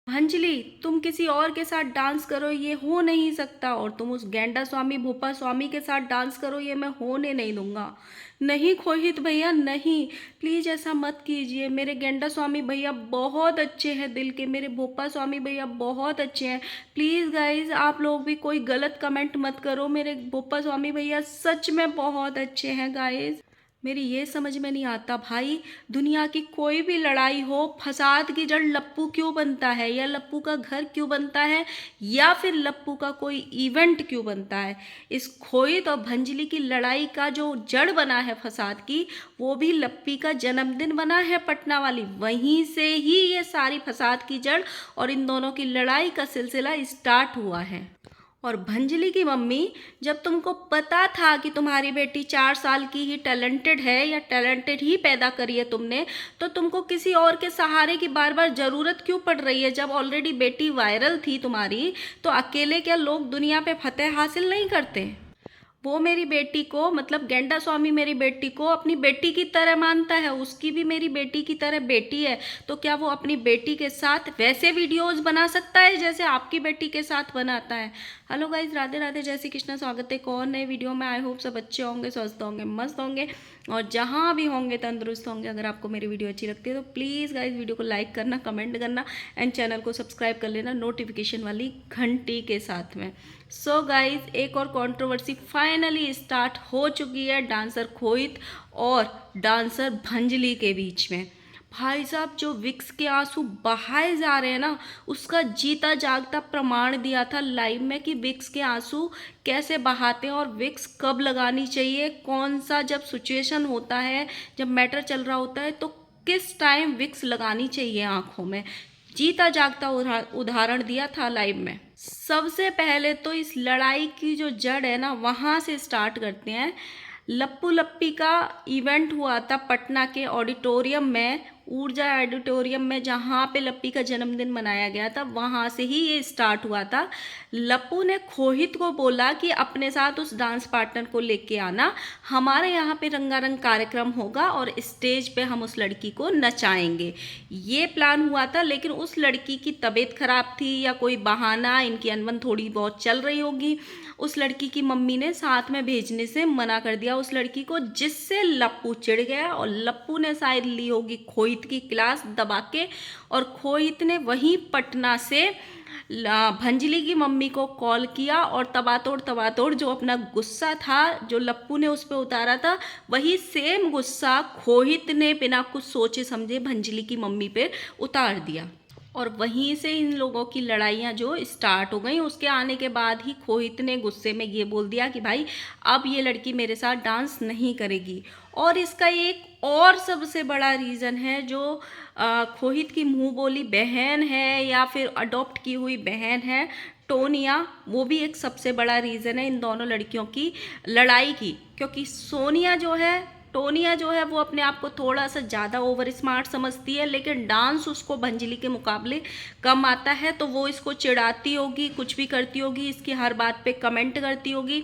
अंजलि, तुम किसी और के साथ डांस करो ये हो नहीं सकता, और तुम उस गेंडा स्वामी भोपा स्वामी के साथ डांस करो ये मैं होने नहीं दूंगा। नहीं खोहित भैया नहीं, प्लीज ऐसा मत कीजिए। मेरे गेंडा स्वामी भैया बहुत अच्छे हैं दिल के, मेरे भोपा स्वामी भैया बहुत अच्छे हैं। प्लीज गाइज आप लोग भी कोई गलत कमेंट मत करो, मेरे भोपा स्वामी भैया सच में बहुत अच्छे हैं गाइज। मेरी ये समझ में नहीं आता भाई, दुनिया की कोई भी लड़ाई हो, फसाद की जड़ लप्पू क्यों बनता है, या लप्पू का घर क्यों बनता है, या फिर लप्पू का कोई इवेंट क्यों बनता है। इस खोहित और भंजली की लड़ाई का जो जड़ बना है फसाद की, वो भी लप्पी का जन्मदिन बना है पटना वाली, वहीं से ही ये सारी फसाद की जड़ और इन दोनों की लड़ाई का सिलसिला स्टार्ट हुआ है। और भंजली की मम्मी, जब तुमको पता था कि तुम्हारी बेटी 4 साल की ही टैलेंटेड है, या टैलेंटेड ही पैदा करी है तुमने, तो तुमको किसी और के सहारे की बार बार ज़रूरत क्यों पड़ रही है। जब ऑलरेडी बेटी वायरल थी तुम्हारी, तो अकेले क्या लोग दुनिया पे फतेह हासिल नहीं करते। वो मेरी बेटी को, मतलब गेंडा स्वामी मेरी बेटी को अपनी बेटी की तरह मानता है, उसकी भी मेरी बेटी की तरह बेटी है, तो क्या वो अपनी बेटी के साथ वैसे वीडियोस बना सकता है जैसे आपकी बेटी के साथ बनाता है। हेलो गाइज, राधे राधे, जय श्री कृष्ण, स्वागत है एक और नए वीडियो में। आई होप सब अच्छे होंगे, स्वस्थ होंगे, मस्त होंगे, और जहाँ भी होंगे तंदुरुस्त होंगे। अगर आपको मेरी वीडियो अच्छी लगती है तो प्लीज़ गाइज वीडियो को लाइक करना, कमेंट करना, एंड चैनल को सब्सक्राइब कर लेना नोटिफिकेशन वाली घंटी के साथ में। सो गाइज, एक और कंट्रोवर्सी फाइनली स्टार्ट हो चुकी है डांसर खोहित और डांसर भंजली के बीच में। भाई साहब, जो विक्स के आंसू बहाए जा रहे हैं ना, उसका जीता जागता प्रमाण दिया था लाइव में कि विक्स के आंसू कैसे बहाते हैं और विक्स कब लगानी चाहिए, कौन सा जब सिचुएशन होता है, जब मैटर चल रहा होता है, तो किस टाइम विक्स लगानी चाहिए आंखों में। जीता जागता उदाहरण दिया था लाइव में। सबसे पहले तो इस लड़ाई की जो जड़ है ना, वहाँ से स्टार्ट करते हैं। लप्पू लप्पी का इवेंट हुआ था पटना के ऑडिटोरियम में, ऊर्जा ऑडिटोरियम में, जहाँ पे लप्पी का जन्मदिन मनाया गया था, वहाँ से ही ये स्टार्ट हुआ था। लप्पू ने खोहित को बोला कि अपने साथ उस डांस पार्टनर को लेके आना, हमारे यहाँ पे रंगारंग कार्यक्रम होगा और स्टेज पे हम उस लड़की को नचाएंगे। ये प्लान हुआ था, लेकिन उस लड़की की तबीयत खराब थी या कोई बहाना, इनकी अनबन थोड़ी बहुत चल रही होगी, उस लड़की की मम्मी ने साथ में भेजने से मना कर दिया उस लड़की को, जिससे लप्पू चिढ़ गया और लप्पू ने शायद ली होगी खोहित की क्लास दबा के, और खोहित ने वहीं पटना से भंजली की मम्मी को कॉल किया और तबातोड़ जो अपना गुस्सा था जो लप्पू ने उस पर उतारा था, वही सेम गुस्सा खोहित ने बिना कुछ सोचे समझे भंजली की मम्मी पे उतार दिया, और वहीं से इन लोगों की लड़ाइयाँ जो स्टार्ट हो गई। उसके आने के बाद ही खोहित ने गुस्से में ये बोल दिया कि भाई अब ये लड़की मेरे साथ डांस नहीं करेगी। और इसका एक और सबसे बड़ा रीज़न है, जो खोहित की मुंह बोली बहन है या फिर अडॉप्ट की हुई बहन है, टोनिया, वो भी एक सबसे बड़ा रीज़न है इन दोनों लड़कियों की लड़ाई की। क्योंकि टोनिया जो है वो अपने आप को थोड़ा सा ज़्यादा ओवर स्मार्ट समझती है, लेकिन डांस उसको भंजली के मुकाबले कम आता है, तो वो इसको चिढ़ाती होगी, कुछ भी करती होगी, इसकी हर बात पे कमेंट करती होगी।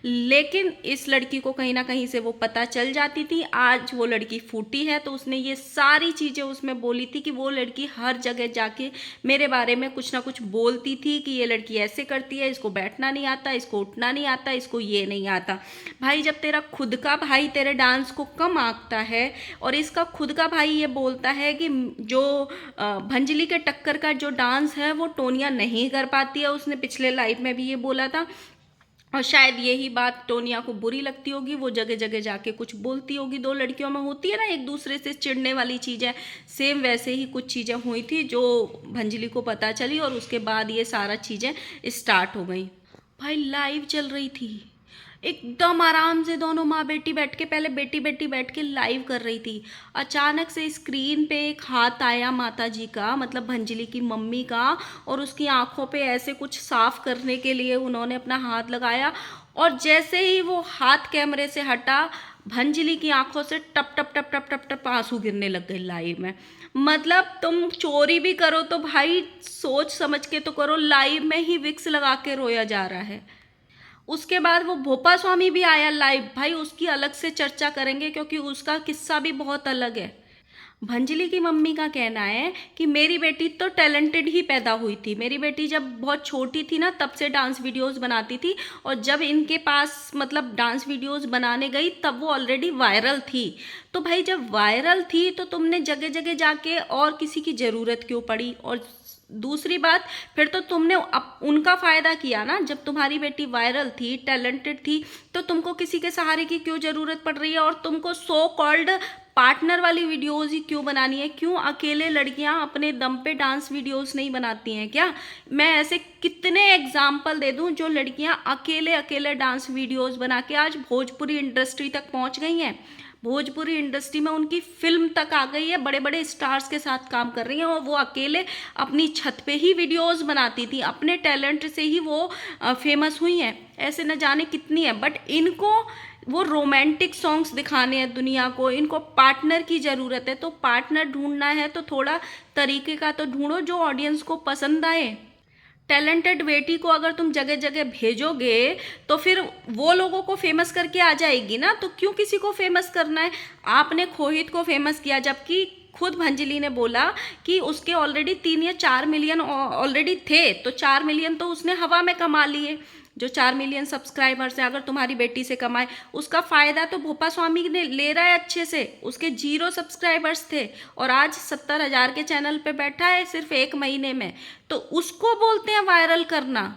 लेकिन इस लड़की को कहीं ना कहीं से वो पता चल जाती थी। आज वो लड़की फूटी है, तो उसने ये सारी चीज़ें उसमें बोली थी कि वो लड़की हर जगह जाके मेरे बारे में कुछ ना कुछ बोलती थी कि ये लड़की ऐसे करती है, इसको बैठना नहीं आता, इसको उठना नहीं आता, इसको ये नहीं आता। भाई, जब तेरा खुद का भाई तेरे डांस को कम आंकता है और इसका खुद का भाई ये बोलता है कि जो भंजली के टक्कर का जो डांस है वो टोनिया नहीं कर पाती है, उसने पिछले लाइव में भी ये बोला था, और शायद यही बात टोनिया को बुरी लगती होगी, वो जगह जगह जाके कुछ बोलती होगी। दो लड़कियों में होती है ना एक दूसरे से चिढ़ने वाली चीज़ें, सेम वैसे ही कुछ चीज़ें हुई थी जो भंजली को पता चली, और उसके बाद ये सारा चीज़ें स्टार्ट हो गई। भाई लाइव चल रही थी, एकदम आराम से दोनों माँ बेटी बैठ के, पहले बेटी बेटी बैठ के लाइव कर रही थी, अचानक से स्क्रीन पे एक हाथ आया माता जी का, मतलब भंजली की मम्मी का, और उसकी आंखों पे ऐसे कुछ साफ करने के लिए उन्होंने अपना हाथ लगाया, और जैसे ही वो हाथ कैमरे से हटा, भंजली की आंखों से टप टप टप टप टप टप आंसू गिरने लग गए लाइव में। मतलब तुम चोरी भी करो तो भाई सोच समझ के तो करो, लाइव में ही विक्स लगा के रोया जा रहा है। उसके बाद वो भोपा स्वामी भी आया लाइव, भाई उसकी अलग से चर्चा करेंगे क्योंकि उसका किस्सा भी बहुत अलग है। भंजली की मम्मी का कहना है कि मेरी बेटी तो टैलेंटेड ही पैदा हुई थी, मेरी बेटी जब बहुत छोटी थी ना तब से डांस वीडियोस बनाती थी, और जब इनके पास मतलब डांस वीडियोस बनाने गई तब वो ऑलरेडी वायरल थी। तो भाई जब वायरल थी तो तुमने जगह जगह जाके और किसी की ज़रूरत क्यों पड़ी? और दूसरी बात, फिर तो तुमने उनका फ़ायदा किया ना, जब तुम्हारी बेटी वायरल थी, टैलेंटेड थी, तो तुमको किसी के सहारे की क्यों ज़रूरत पड़ रही है? और तुमको सो कॉल्ड पार्टनर वाली वीडियोस ही क्यों बनानी है? क्यों अकेले लड़कियां अपने दम पे डांस वीडियोस नहीं बनाती हैं क्या? मैं ऐसे कितने एग्जाम्पल दे दूं जो लड़कियां अकेले अकेले डांस वीडियोस बना के आज भोजपुरी इंडस्ट्री तक पहुंच गई हैं। भोजपुरी इंडस्ट्री में उनकी फिल्म तक आ गई है, बड़े बड़े स्टार्स के साथ काम कर रही हैं, और वो अकेले अपनी छत पे ही वीडियोस बनाती थी, अपने टैलेंट से ही वो फेमस हुई हैं। ऐसे न जाने कितनी है, बट इनको वो रोमांटिक सॉन्ग्स दिखाने हैं दुनिया को, इनको पार्टनर की ज़रूरत है। तो पार्टनर ढूंढना है तो थोड़ा तरीके का तो ढूंढो जो ऑडियंस को पसंद आए। टैलेंटेड बेटी को अगर तुम जगह जगह भेजोगे तो फिर वो लोगों को फेमस करके आ जाएगी ना, तो क्यों किसी को फेमस करना है? आपने खोहित को फेमस किया, जबकि खुद भंजली ने बोला कि उसके ऑलरेडी 3 या 4 मिलियन ऑलरेडी थे, तो 4 मिलियन तो उसने हवा में कमा लिए। जो 4 मिलियन सब्सक्राइबर्स है, अगर तुम्हारी बेटी से कमाए, उसका फ़ायदा तो भोपा स्वामी ने ले रहा है अच्छे से। उसके 0 सब्सक्राइबर्स थे और आज 70,000 के चैनल पे बैठा है सिर्फ 1 महीने में, तो उसको बोलते हैं वायरल करना।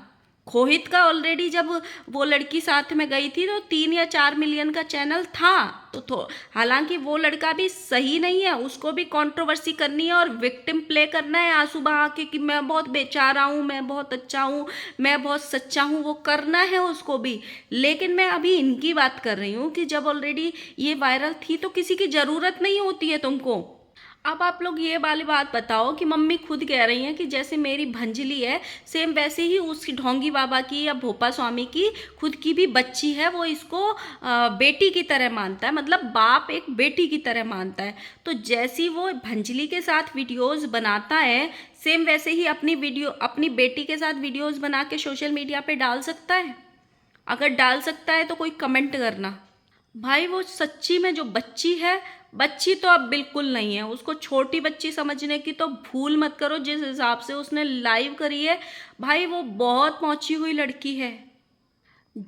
खोहित का ऑलरेडी जब वो लड़की साथ में गई थी तो 3 या 4 मिलियन का चैनल था, तो हालांकि वो लड़का भी सही नहीं है, उसको भी कंट्रोवर्सी करनी है और विक्टिम प्ले करना है आंसू बहा के कि मैं बहुत बेचारा हूँ, मैं बहुत अच्छा हूँ, मैं बहुत सच्चा हूँ, वो करना है उसको भी। लेकिन मैं अभी इनकी बात कर रही हूँ कि जब ऑलरेडी ये वायरल थी तो किसी की ज़रूरत नहीं होती है तुमको। अब आप लोग ये वाली बात बताओ कि मम्मी खुद कह रही हैं कि जैसे मेरी भंजली है सेम वैसे ही उसकी ढोंगी बाबा की या भोपा स्वामी की खुद की भी बच्ची है, वो इसको बेटी की तरह मानता है, मतलब बाप एक बेटी की तरह मानता है। तो जैसी वो भंजली के साथ वीडियोस बनाता है सेम वैसे ही अपनी बेटी के साथ वीडियोस बना के सोशल मीडिया पे डाल सकता है। अगर डाल सकता है तो कोई कमेंट करना। भाई वो सच्ची में जो बच्ची है, बच्ची तो अब बिल्कुल नहीं है, उसको छोटी बच्ची समझने की तो भूल मत करो। जिस हिसाब से उसने लाइव करी है भाई, वो बहुत पहुंची हुई लड़की है।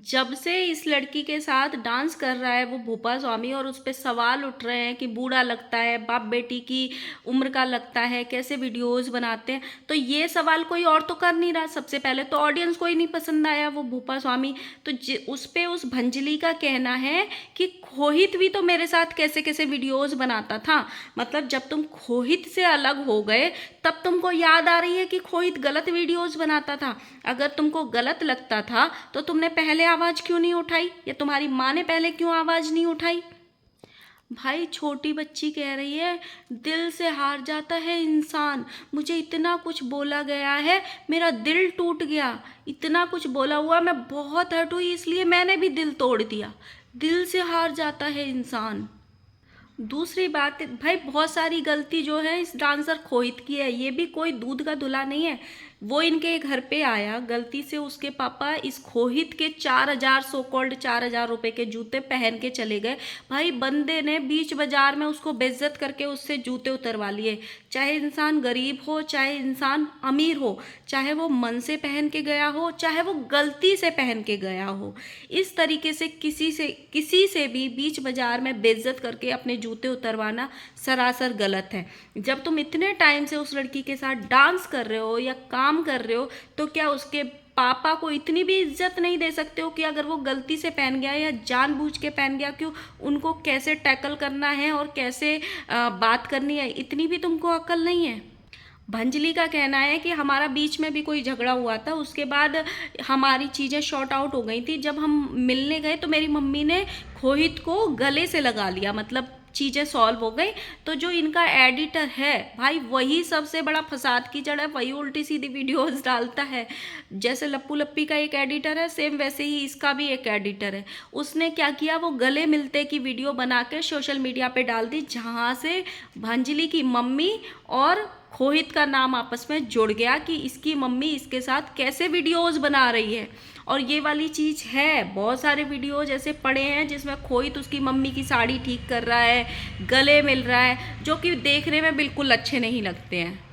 जब से इस लड़की के साथ डांस कर रहा है वो भोपा स्वामी, और उस पर सवाल उठ रहे हैं कि बूढ़ा लगता है, बाप बेटी की उम्र का लगता है, कैसे वीडियोस बनाते हैं, तो ये सवाल कोई और तो कर नहीं रहा। सबसे पहले तो ऑडियंस को ही नहीं पसंद आया वो भोपा स्वामी, तो उस पे उस भंजली का कहना है कि खोहित भी तो मेरे साथ कैसे कैसे वीडियोस बनाता था। मतलब जब तुम खोहित से अलग हो गए तब तुमको याद आ रही है कि खोहित गलत वीडियोस बनाता था। अगर तुमको गलत लगता था तो तुमने पहले आवाज क्यों नहीं उठाई, या तुम्हारी माँ ने पहले क्यों आवाज नहीं उठाई? भाई छोटी बच्ची कह रही है दिल से हार जाता है इंसान, मुझे इतना कुछ बोला गया है, मेरा दिल टूट गया, इतना कुछ बोला हुआ, मैं बहुत हर्ट हुई इसलिए मैंने भी दिल तोड़ दिया। दिल से हार जाता है इंसान। दूसरी बात भाई, बहुत सारी गलती जो है इस डांसर खोहित की है, ये भी कोई दूध का धुला नहीं है। वो इनके घर पे आया, गलती से उसके पापा इस खोहित के 4,000 सो कॉल्ड 4,000 रुपए के जूते पहन के चले गए। भाई बंदे ने बीच बाजार में उसको बेइज्जत करके उससे जूते उतरवा लिए। चाहे इंसान गरीब हो, चाहे इंसान अमीर हो, चाहे वो मन से पहन के गया हो, चाहे वो गलती से पहन के गया हो, इस तरीके से किसी से भी बीच बाजार में बेइज्जत करके अपने जूते उतरवाना सरासर गलत है। जब तुम इतने टाइम से उस लड़की के साथ डांस कर रहे हो या काम कर रहे हो, तो क्या उसके पापा को इतनी भी इज्जत नहीं दे सकते हो कि अगर वो गलती से पहन गया या जानबूझ के पहन गया, क्यों उनको कैसे टैकल करना है और कैसे बात करनी है, इतनी भी तुमको अक्ल नहीं है? भंजली का कहना है कि हमारा बीच में भी कोई झगड़ा हुआ था, उसके बाद हमारी चीज़ें शॉर्ट आउट हो गई थी, जब हम मिलने गए तो मेरी मम्मी ने खोहित को गले से लगा लिया, मतलब चीज़ें सॉल्व हो गई। तो जो इनका एडिटर है भाई, वही सबसे बड़ा फसाद की जड़ है, वही उल्टी सीधी वीडियोस डालता है। जैसे लप्पू लप्पी का एक एडिटर है सेम वैसे ही इसका भी एक एडिटर है। उसने क्या किया, वो गले मिलते की वीडियो बना के सोशल मीडिया पे डाल दी, जहाँ से भंजली की मम्मी और खोहित का नाम आपस में जुड़ गया कि इसकी मम्मी इसके साथ कैसे वीडियोस बना रही है। और ये वाली चीज़ है, बहुत सारे वीडियोज ऐसे पड़े हैं जिसमें खोहित उसकी मम्मी की साड़ी ठीक कर रहा है, गले मिल रहा है, जो कि देखने में बिल्कुल अच्छे नहीं लगते हैं।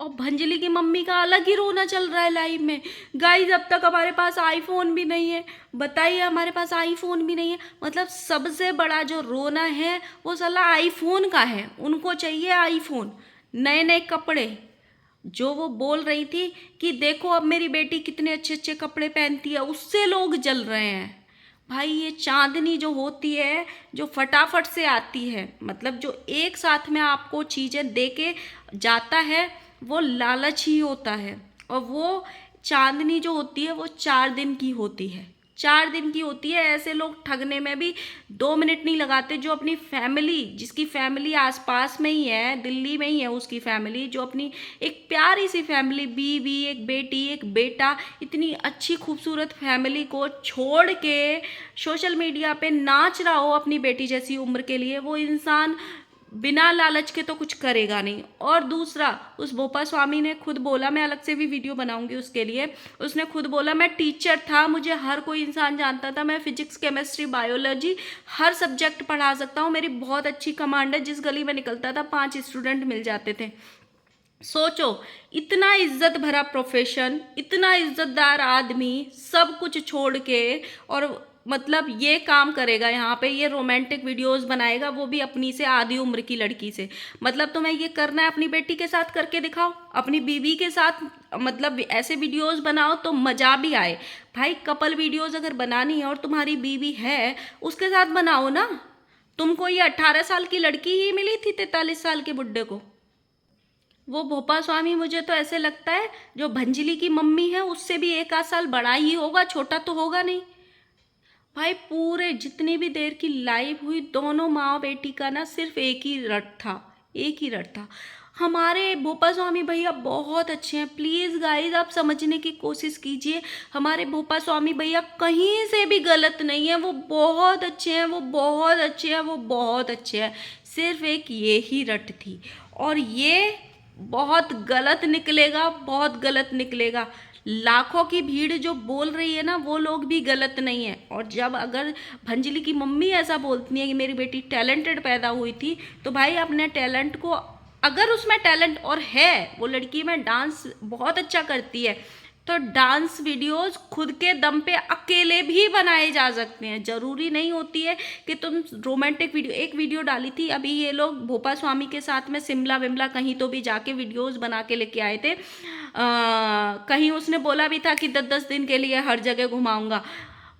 और भंजली की मम्मी का अलग ही रोना चल रहा है लाइव में। गाइस, अब तक हमारे पास आईफोन भी नहीं है, बताइए, हमारे पास आईफोन भी नहीं है। मतलब सबसे बड़ा जो रोना है वो साला आईफोन का है। उनको चाहिए आईफोन, नए नए कपड़े। जो वो बोल रही थी कि देखो अब मेरी बेटी कितने अच्छे अच्छे कपड़े पहनती है, उससे लोग जल रहे हैं। भाई, ये चांदनी जो होती है, जो फटाफट से आती है, मतलब जो एक साथ में आपको चीज़ें दे के जाता है, वो लालच ही होता है। और वो चांदनी जो होती है वो 4 दिन की होती है, 4 दिन की होती है। ऐसे लोग ठगने में भी 2 मिनट नहीं लगाते। जो अपनी फैमिली, जिसकी फैमिली आसपास में ही है, दिल्ली में ही है उसकी फैमिली, जो अपनी एक प्यारी सी फैमिली, बीवी, एक बेटी, एक बेटा, इतनी अच्छी खूबसूरत फैमिली को छोड़ के सोशल मीडिया पे नाच रहा हो अपनी बेटी जैसी उम्र के लिए, वो इंसान बिना लालच के तो कुछ करेगा नहीं। और दूसरा, उस भोपा स्वामी ने खुद बोला, मैं अलग से भी वीडियो बनाऊंगी उसके लिए, उसने खुद बोला मैं टीचर था, मुझे हर कोई इंसान जानता था, मैं फिजिक्स, केमिस्ट्री, बायोलॉजी हर सब्जेक्ट पढ़ा सकता हूँ, मेरी बहुत अच्छी कमांड है, जिस गली में निकलता था 5 स्टूडेंट मिल जाते थे। सोचो, इतना इज्जत भरा प्रोफेशन, इतना इज्जतदार आदमी सब कुछ छोड़ के, और मतलब ये काम करेगा यहाँ पे, ये रोमांटिक वीडियोस बनाएगा, वो भी अपनी से आधी उम्र की लड़की से। मतलब तुम्हें ये करना है, अपनी बेटी के साथ करके दिखाओ, अपनी बीवी के साथ, मतलब ऐसे वीडियोस बनाओ तो मजा भी आए। भाई, कपल वीडियोस अगर बनानी है और तुम्हारी बीवी है, उसके साथ बनाओ ना। तुमको ये 18 साल की लड़की ही मिली थी 43 साल के बुड्ढे को। वो भोपा स्वामी, मुझे तो ऐसे लगता है जो भंजली की मम्मी है उससे भी 1 आध साल बड़ा ही होगा, छोटा तो होगा नहीं। भाई, पूरे जितनी भी देर की लाइव हुई, दोनों माँ बेटी का ना सिर्फ एक ही रट था, एक ही रट था। हमारे भोपा स्वामी भैया बहुत अच्छे हैं, प्लीज़ गाइज आप समझने की कोशिश कीजिए। हमारे भोपा स्वामी भैया कहीं से भी गलत नहीं है, वो बहुत अच्छे हैं, वो बहुत अच्छे हैं, वो बहुत अच्छे हैं। सिर्फ एक ये ही रट थी, और ये बहुत गलत निकलेगा, बहुत गलत निकलेगा। लाखों की भीड़ जो बोल रही है ना, वो लोग भी गलत नहीं है। और जब अगर भंजली की मम्मी ऐसा बोलती है कि मेरी बेटी टैलेंटेड पैदा हुई थी, तो भाई अपने टैलेंट को, अगर उसमें टैलेंट और है, वो लड़की में डांस बहुत अच्छा करती है, तो डांस वीडियोस खुद के दम पे अकेले भी बनाए जा सकते हैं। ज़रूरी नहीं होती है कि तुम रोमांटिक वीडियो, एक वीडियो डाली थी अभी ये लोग भोपा स्वामी के साथ में, शिमला विमला कहीं तो भी जाके वीडियोस बना के लेके आए थे। कहीं उसने बोला भी था कि 10-10 दिन के लिए हर जगह घुमाऊंगा।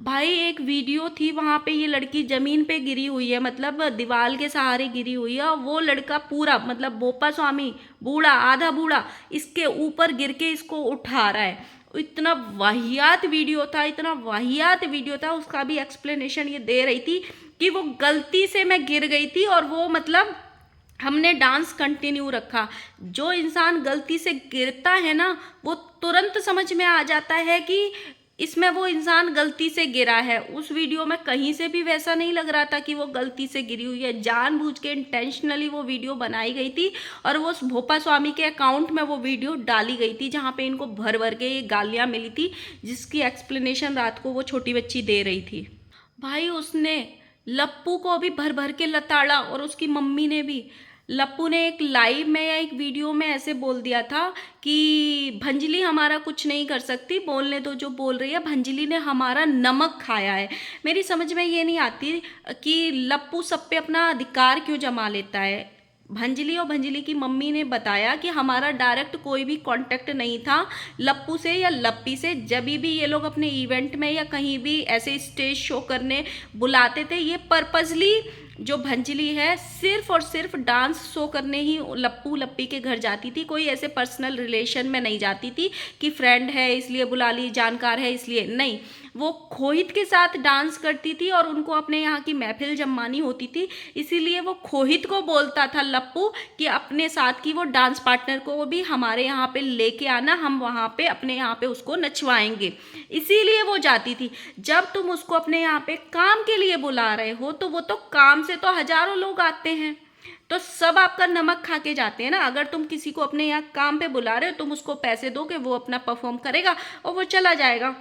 भाई, एक वीडियो थी, वहाँ पे ये लड़की ज़मीन पे गिरी हुई है, मतलब दीवार के सहारे गिरी हुई है, और वो लड़का पूरा, मतलब भोपा स्वामी बूढ़ा, आधा बूढ़ा, इसके ऊपर गिर के इसको उठा रहा है। इतना वाहियात वीडियो था, इतना वाहियात वीडियो था। उसका भी एक्सप्लेनेशन ये दे रही थी कि वो गलती से मैं गिर गई थी, और वो मतलब हमने डांस कंटिन्यू रखा। जो इंसान गलती से गिरता है ना, वो तुरंत समझ में आ जाता है कि इसमें वो इंसान गलती से गिरा है। उस वीडियो में कहीं से भी वैसा नहीं लग रहा था कि वो गलती से गिरी हुई है, जानबूझ के इंटेंशनली वो वीडियो बनाई गई थी, और वो उस भोपा स्वामी के अकाउंट में वो वीडियो डाली गई थी, जहाँ पे इनको भर भर के ये गालियाँ मिली थी, जिसकी एक्सप्लेनेशन रात को वो छोटी बच्ची दे रही थी। भाई, उसने लप्पू को भी भर भर के लताड़ा, और उसकी मम्मी ने भी। लप्पू ने एक लाइव में या एक वीडियो में ऐसे बोल दिया था कि भंजली हमारा कुछ नहीं कर सकती, बोलने दो जो बोल रही है, भंजली ने हमारा नमक खाया है। मेरी समझ में ये नहीं आती कि लप्पू सब पे अपना अधिकार क्यों जमा लेता है। भंजली और भंजली की मम्मी ने बताया कि हमारा डायरेक्ट कोई भी कांटेक्ट नहीं था लप्पू से या लप्पी से। जब भी ये लोग अपने इवेंट में या कहीं भी ऐसे स्टेज शो करने बुलाते थे, ये पर्पजली जो भंजली है सिर्फ और सिर्फ डांस शो करने ही लप्पू लप्पी के घर जाती थी। कोई ऐसे पर्सनल रिलेशन में नहीं जाती थी कि फ्रेंड है इसलिए बुला ली, जानकार है इसलिए नहीं। वो खोहित के साथ डांस करती थी और उनको अपने यहाँ की महफिल जमानी होती थी, इसीलिए वो खोहित को बोलता था लप्पू कि अपने साथ की वो डांस पार्टनर को भी हमारे यहाँ पे लेके आना, हम वहाँ पे अपने यहाँ पे उसको नचवाएंगे, इसीलिए वो जाती थी। जब तुम उसको अपने यहाँ पे काम के लिए बुला रहे हो, तो वो तो काम से तो हजारों लोग आते हैं, तो सब आपका नमक खा के जाते हैं ना। अगर तुम किसी को अपने यहाँ काम पे बुला रहे हो, तुम उसको पैसे दोगे, वो अपना परफॉर्म करेगा और वो चला जाएगा।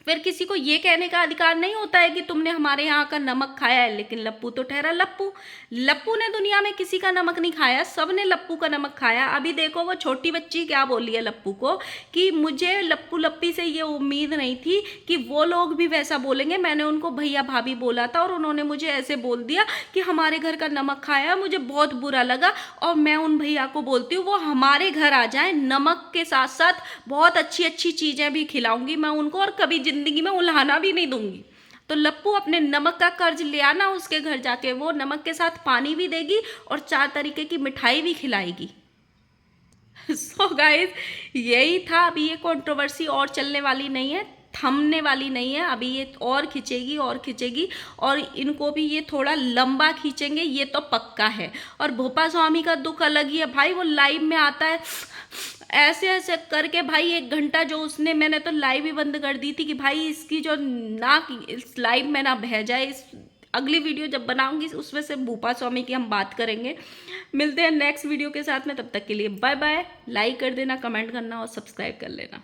फिर किसी को ये कहने का अधिकार नहीं होता है कि तुमने हमारे यहाँ का नमक खाया है। लेकिन लप्पू तो ठहरा लप्पू। लप्पू ने दुनिया में किसी का नमक नहीं खाया, सब ने लप्पू का नमक खाया। अभी देखो वो छोटी बच्ची क्या बोली है लप्पू को कि मुझे लप्पू लप्पी से ये उम्मीद नहीं थी कि वो लोग भी वैसा बोलेंगे। मैंने उनको भैया भाभी बोला था और उन्होंने मुझे ऐसे बोल दिया कि हमारे घर का नमक खाया, मुझे बहुत बुरा लगा। और मैं उन भैया को बोलती हूँ वो हमारे घर आ जाए, नमक के साथ साथ बहुत अच्छी अच्छी चीज़ें भी खिलाऊंगी मैं उनको, और कभी जिंदगी में उल्हाना भी नहीं दूंगी। तो लप्पू अपने नमक का कर्ज ले आना, उसके घर जाके वो नमक के साथ पानी भी देगी और 4 तरीके की मिठाई भी खिलाएगी। सो गाइस, यही था। अभी ये कंट्रोवर्सी और चलने वाली नहीं है, थमने वाली नहीं है। अभी ये और खिंचेगी और खिंचेगी, और इनको भी ये थोड़ा लंबा खींचेंगे, ये तो पक्का है। और भोपा स्वामी का दुख अलग ही है भाई। वो लाइव में आता है ऐसे ऐसे करके भाई, 1 घंटा जो उसने, मैंने तो लाइव ही बंद कर दी थी कि भाई इसकी जो नाक इस लाइव में ना बह जाए। इस अगली वीडियो जब बनाऊंगी उसमें से भोपा स्वामी की हम बात करेंगे। मिलते हैं नेक्स्ट वीडियो के साथ में, तब तक के लिए बाय बाय। लाइक कर देना, कमेंट करना और सब्सक्राइब कर लेना।